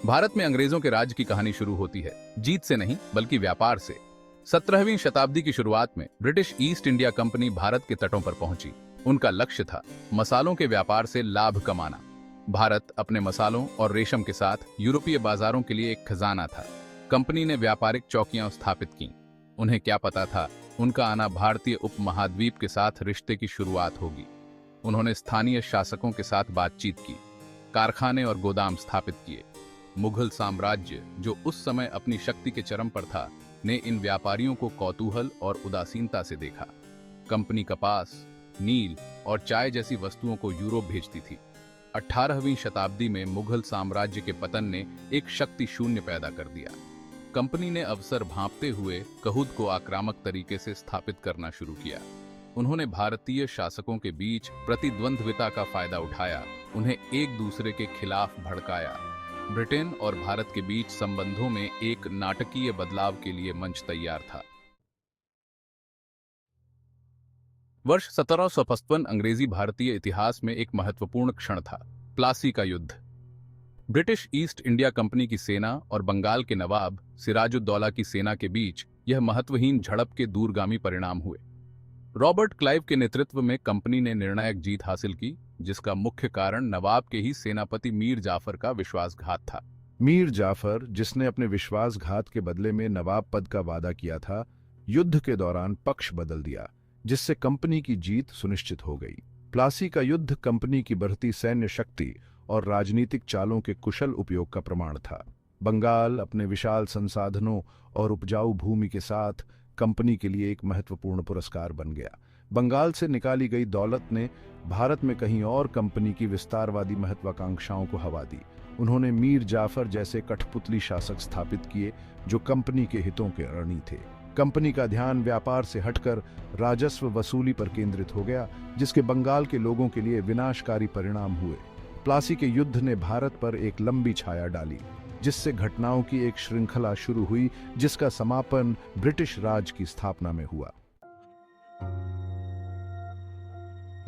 भारत में अंग्रेजों के राज की कहानी शुरू होती है जीत से नहीं बल्कि व्यापार से। 17वीं शताब्दी की शुरुआत में British east India company Bharat के तटों पर पहुंची। उनका लक्ष्य था मसालों के व्यापार से लाभ कमाना। भारत अपने मसालों और रेशम के साथ यूरोपीय बाजारों के लिए एक खजाना था। कंपनी ने व्यापारिक चौकियां स्थापित की। उन्हें क्या पता था, उनका आना भारतीय उपमहाद्वीप के साथ रिश्ते की शुरुआत होगी। उन्होंने स्थानीय शासकों के साथ बातचीत की, कारखाने और गोदाम स्थापित किए। मुगल साम्राज्य, जो उस समय अपनी शक्ति के चरम पर था, ने इन व्यापारियों को कौतूहल और उदासीनता से देखा। कंपनी कपास, नील और चाय जैसी वस्तुओं को यूरोप भेजती थी। 18वीं शताब्दी में मुगल साम्राज्य के पतन ने एक शक्ति शून्य पैदा कर दिया। कंपनी ने अवसर भांपते हुए कहूद को आक्रामक तरीके से स्थापित करना शुरू किया। उन्होंने भारतीय शासकों के बीच प्रतिद्वंद्विता का फायदा उठाया, उन्हें एक दूसरे के खिलाफ भड़काया। ब्रिटेन और भारत के बीच संबंधों में एक नाटकीय बदलाव के लिए मंच तैयार था। वर्ष 1755 अंग्रेजी भारतीय इतिहास में एक महत्वपूर्ण क्षण था, प्लासी का युद्ध। ब्रिटिश ईस्ट इंडिया कंपनी की सेना और बंगाल के नवाब सिराजुद्दौला की सेना के बीच यह महत्वहीन झड़प के दूरगामी परिणाम हुए। रॉबर्ट क्लाइव के नेतृत्व में कंपनी ने निर्णायक जीत हासिल की, जिसका मुख्य कारण नवाब के ही सेनापति मीर जाफर का विश्वासघात था। मीर जाफर, जिसने अपने विश्वासघात के बदले में नवाब पद का वादा किया था, युद्ध के दौरान पक्ष बदल दिया, जिससे कंपनी की जीत सुनिश्चित हो गई। प्लासी का युद्ध कंपनी की बढ़ती सैन्य शक्ति और राजनीतिक चालों के कुशल उपयोग का प्रमाण था। बंगाल अपने विशाल संसाधनों और उपजाऊ भूमि के साथ कंपनी के लिए एक महत्वपूर्ण पुरस्कार बन गया। बंगाल से निकाली गई दौलत ने भारत में कहीं और कंपनी की विस्तारवादी महत्वाकांक्षाओं को हवा दी। उन्होंने मीर जाफर जैसे कठपुतली शासक स्थापित किए, जो कंपनी के हितों के ऋणी थे। कंपनी का ध्यान व्यापार से हटकर राजस्व वसूली पर केंद्रित हो गया, जिसके बंगाल के लोगों के लिए विनाशकारी परिणाम हुए। प्लासी के युद्ध ने भारत पर एक लंबी छाया डाली, जिससे घटनाओं की एक श्रृंखला शुरू हुई, जिसका समापन ब्रिटिश राज की स्थापना में हुआ।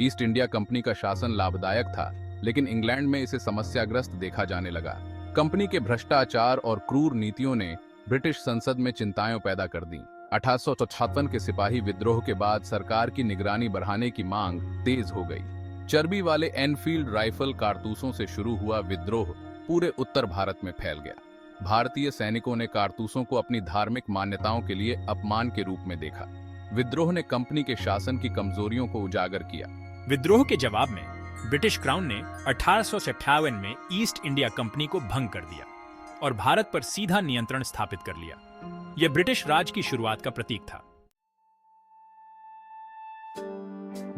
ईस्ट इंडिया कंपनी का शासन लाभदायक था, लेकिन इंग्लैंड में इसे समस्याग्रस्त देखा जाने लगा। कंपनी के भ्रष्टाचार और क्रूर नीतियों ने ब्रिटिश संसद में चिंताएं पैदा कर दी। 1856 के सिपाही विद्रोह के बाद सरकार की निगरानी बढ़ाने की मांग तेज हो गई। चर्बी वाले एनफील्ड राइफल कारतूसों से शुरू हुआ विद्रोह पूरे उत्तर भारत में फैल गया। भारतीय सैनिकों ने कारतूसों को अपनी धार्मिक मान्यताओं के लिए अपमान के रूप में देखा। विद्रोह ने कंपनी के शासन की कमजोरियों को उजागर किया। विद्रोह के जवाब में ब्रिटिश क्राउन ने 1858 में ईस्ट इंडिया कंपनी को भंग कर दिया और भारत पर सीधा नियंत्रण स्थापित कर लिया। यह ब्रिटिश राज की शुरुआत का प्रतीक था।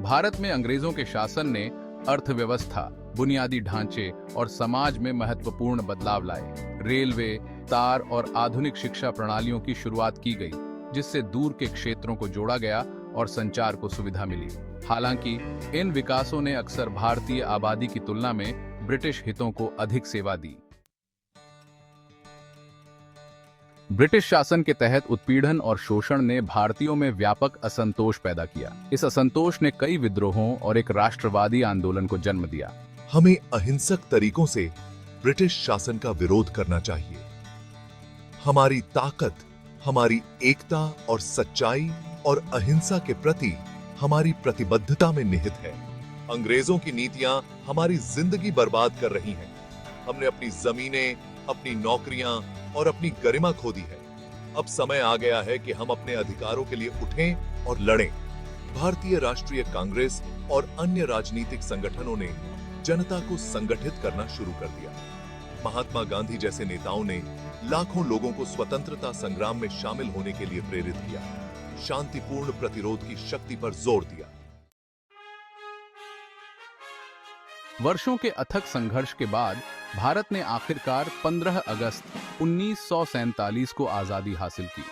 भारत में अंग्रेजों के शासन ने अर्थव्यवस्था, बुनियादी ढांचे और समाज में महत्वपूर्ण बदलाव लाए। रेलवे, तार और आधुनिक शिक्षा प्रणालियों की शुरुआत की गई, जिससे दूर के क्षेत्रों को जोड़ा गया और संचार को सुविधा मिली। हालांकि इन विकासों ने अक्सर भारतीय आबादी की तुलना में ब्रिटिश हितों को अधिक सेवा दी। ब्रिटिश शासन के तहत उत्पीड़न और शोषण ने भारतीयों में व्यापक असंतोष पैदा किया। इस असंतोष ने कई विद्रोहों और एक राष्ट्रवादी आंदोलन को जन्म दिया। हमें अहिंसक तरीकों से ब्रिटिश शासन का विरोध करना चाहिए। हमारी ताकत, हमारी एकता और सच्चाई और अहिंसा के प्रति हमारी प्रतिबद्धता में निहित है। अंग्रेजों की नीतियां हमारी जिंदगी बर्बाद कर रही हैं। हमने अपनी जमीनें, अपनी नौकरियां और अपनी गरिमा खो दी है। अब समय आ गया है कि हम अपने अधिकारों के लिए उठें और लड़ें। भारतीय राष्ट्रीय कांग्रेस और अन्य राजनीतिक संगठनों ने जनता को संगठित करना शुरू कर दिया। महात्मा गांधी जैसे नेताओं ने लाखों लोगों को स्वतंत्रता संग्राम में शामिल होने के लिए प्रेरित किया, शांतिपूर्ण प्रतिरोध की शक्ति पर जोर दिया। वर्षों के अथक संघर्ष के बाद भारत ने आखिरकार 15 अगस्त 1947 को आजादी हासिल की।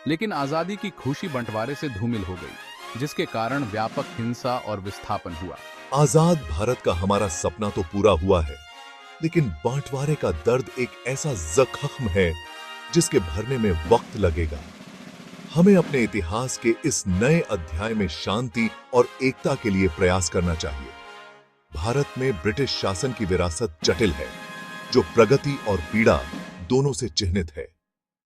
लेकिन आजादी की खुशी बंटवारे से धूमिल हो गई, जिसके कारण व्यापक हिंसा और विस्थापन हुआ। आजाद भारत का हमारा सपना तो पूरा हुआ है, लेकिन बंटवारे का दर्द एक ऐसा जख्म है जिसके भरने में वक्त लगेगा। हमें अपने इतिहास के इस नए अध्याय में शांति और एकता के लिए प्रयास करना चाहिए। भारत में ब्रिटिश शासन की विरासत जटिल है। जो प्रगति और पीड़ा दोनों से चिह्नित है।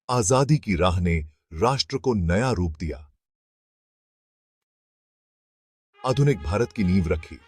आजादी की राह ने राष्ट्र को नया रूप दिया, आधुनिक भारत की नींव रखी।